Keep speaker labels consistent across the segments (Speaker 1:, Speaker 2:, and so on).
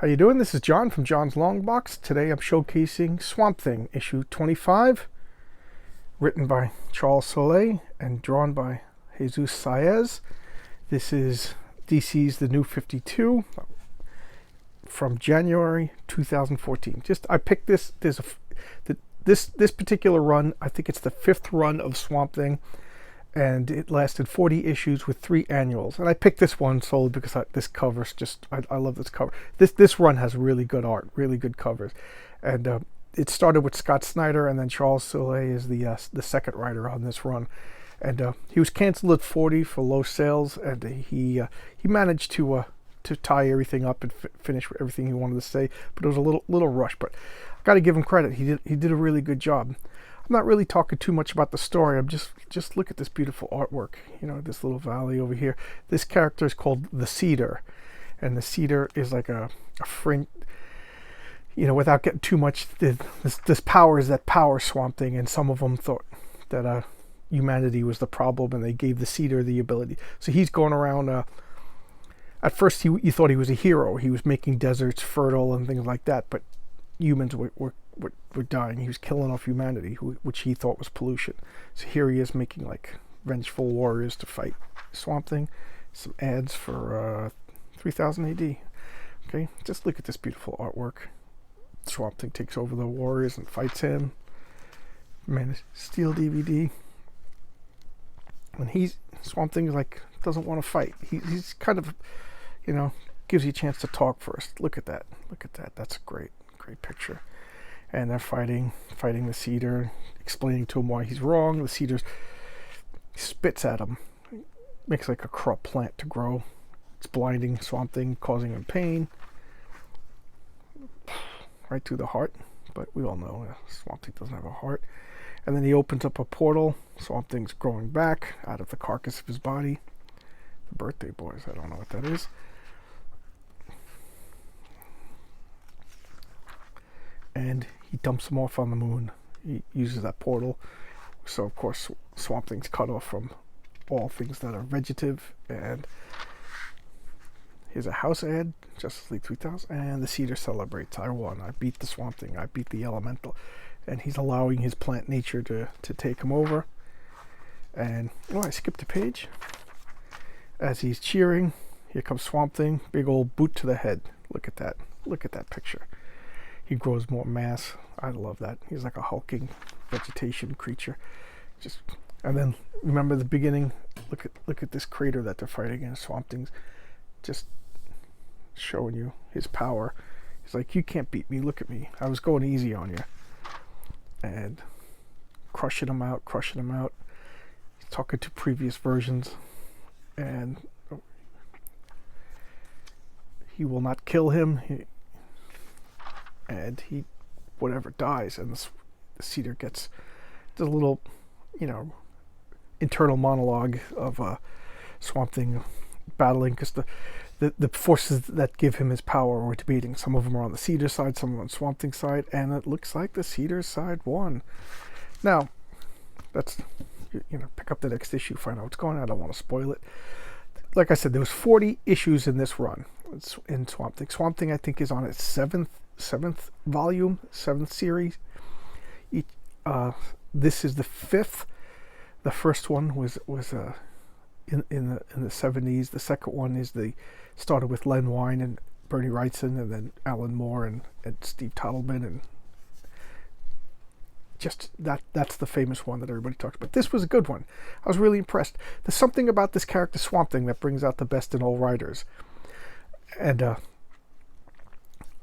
Speaker 1: How you doing? This is John from John's Long Box. Today I'm showcasing Swamp Thing, issue 25, written by Charles Soule and drawn by Jesus Saiz. This is DC's The New 52 from January 2014. I picked this. This particular run. I think it's the 5th run of Swamp Thing, and it lasted 40 issues with 3 annuals. And I picked this one solely because this cover's just, I love this cover. This run has really good art, really good covers. And it started with Scott Snyder, and then Charles Soule is the second writer on this run. And he was canceled at 40 for low sales, and he managed to tie everything up and finish everything he wanted to say. But it was a little rush. But I got to give him credit. He did a really good job. I'm not really talking too much about the story. I'm just look at this beautiful artwork. You know, this little valley over here. This character is called the Cedar, and the Cedar is like a fringe. You know, without getting too much, this power is that power Swamp Thing, and some of them thought that humanity was the problem, and they gave the Cedar the ability. So he's going around. At first, you thought he was a hero. He was making deserts fertile and things like that, but humans were dying. He was killing off humanity, which he thought was pollution. So here he is making like vengeful warriors to fight Swamp Thing. Some ads for 3000 AD. Okay, just look at this beautiful artwork. Swamp Thing takes over the warriors and fights him. Man of Steel DVD. When Swamp Thing like doesn't want to fight. He's kind of, you know, gives you a chance to talk first. Look at that. Look at that. That's a great picture. And they're fighting the Cedar, explaining to him why he's wrong. The Cedar spits at him, makes like a corrupt plant to grow. It's blinding Swamp Thing, causing him pain, right through the heart. But we all know Swamp Thing doesn't have a heart. And then he opens up a portal. Swamp Thing's growing back out of the carcass of his body. The birthday boys, I don't know what that is. And he dumps him off on the moon. He uses that portal. So, of course, Swamp Thing's cut off from all things that are vegetative. And here's a house ad, Justice League 3000. And the Cedar celebrates. I won. I beat the Swamp Thing. I beat the Elemental. And he's allowing his plant nature to take him over. And, I skipped a page. As he's cheering, here comes Swamp Thing. Big old boot to the head. Look at that. Look at that picture. He grows more mass. I love that. He's like a hulking vegetation creature. And then remember the beginning. Look at this crater that they're fighting in. Swamp Thing's just showing you his power. He's like, you can't beat me. Look at me. I was going easy on you. And crushing him out. He's talking to previous versions. And he will not kill him. And he, whatever, dies, and the Cedar gets the little, internal monologue of Swamp Thing battling, because the forces that give him his power were debating. Some of them are on the Cedar side, some are on Swamp Thing side, and it looks like the Cedar side won. Now, that's, pick up the next issue, find out what's going on. I don't want to spoil it. Like I said, there was 40 issues in this run. It's in Swamp Thing. Swamp Thing, I think, is on its seventh volume, 7th series. This is the 5th. The first one was in the 70s. The second one started with Len Wein and Bernie Wrightson, and then Alan Moore and Steve Tottleman, and just that's the famous one that everybody talks about. This was a good one. I was really impressed. There's something about this character Swamp Thing that brings out the best in all writers, and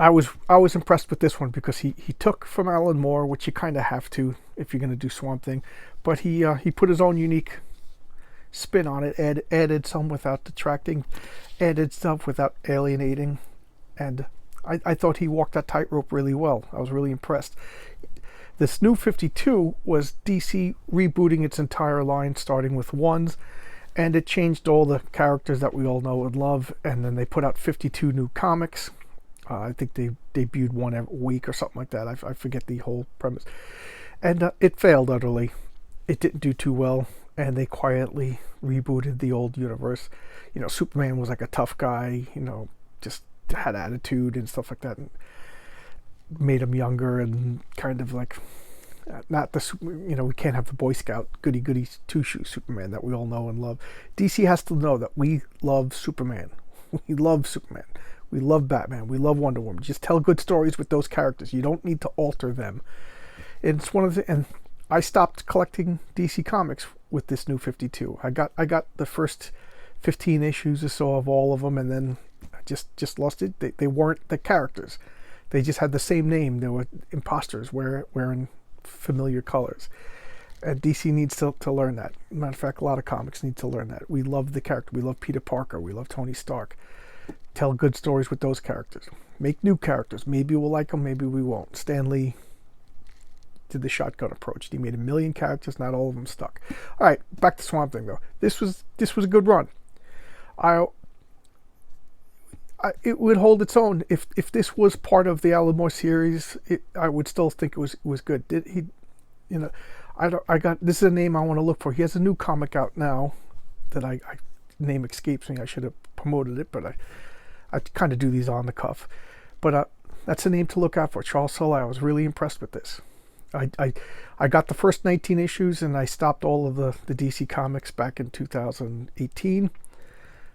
Speaker 1: I was impressed with this one because he took from Alan Moore, which you kind of have to if you're going to do Swamp Thing, but he put his own unique spin on it, added some without detracting, added stuff without alienating, and I thought he walked that tightrope really well. I was really impressed. This New 52 was DC rebooting its entire line, starting with ones, and it changed all the characters that we all know and love, and then they put out 52 new comics. I think they debuted one every week or something like that. I forget the whole premise. And it failed utterly. It didn't do too well, and they quietly rebooted the old universe. Superman was like a tough guy, just had attitude and stuff like that, and made him younger and kind of like not the, you know, we can't have the Boy Scout goody goody two shoes Superman that we all know and love. DC has to know that we love Superman. We love Superman. We love Batman. We love Wonder Woman. Just tell good stories with those characters. You don't need to alter them. It's one of the, and I stopped collecting DC comics with this New 52. I got the first 15 issues or so of all of them, and then I just lost it. They weren't the characters. They just had the same name. They were imposters wearing familiar colors. And DC needs to learn that. Matter of fact, a lot of comics need to learn that. We love the character. We love Peter Parker. We love Tony Stark. Tell good stories with those characters. Make new characters. Maybe we'll like them, maybe we won't. Stan Lee did the shotgun approach. He made 1 million characters, not all of them stuck. All right, back to Swamp Thing though. This was a good run. It would hold its own if this was part of the Alan Moore series. I would still think it was good. Did he? You know, I got, this is a name I want to look for. He has a new comic out now that I name escapes me. I should have promoted it, but I kind of do these on the cuff. But that's a name to look out for. Charles Soule. I was really impressed with this. I got the first 19 issues and I stopped all of the DC comics back in 2018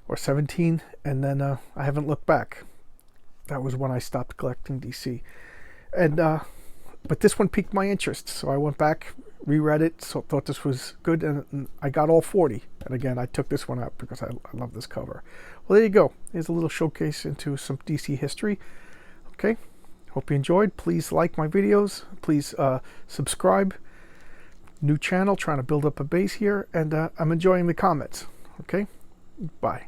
Speaker 1: or 17, and then I haven't looked back. That was when I stopped collecting DC. And but this one piqued my interest, so I went back, reread it, so thought this was good, and I got all 40. And again, I took this one out because I love this cover. Well, there you go. Here's a little showcase into some DC history. Okay, hope you enjoyed. Please like my videos. Please subscribe. New channel, trying to build up a base here, and I'm enjoying the comments. Okay, bye.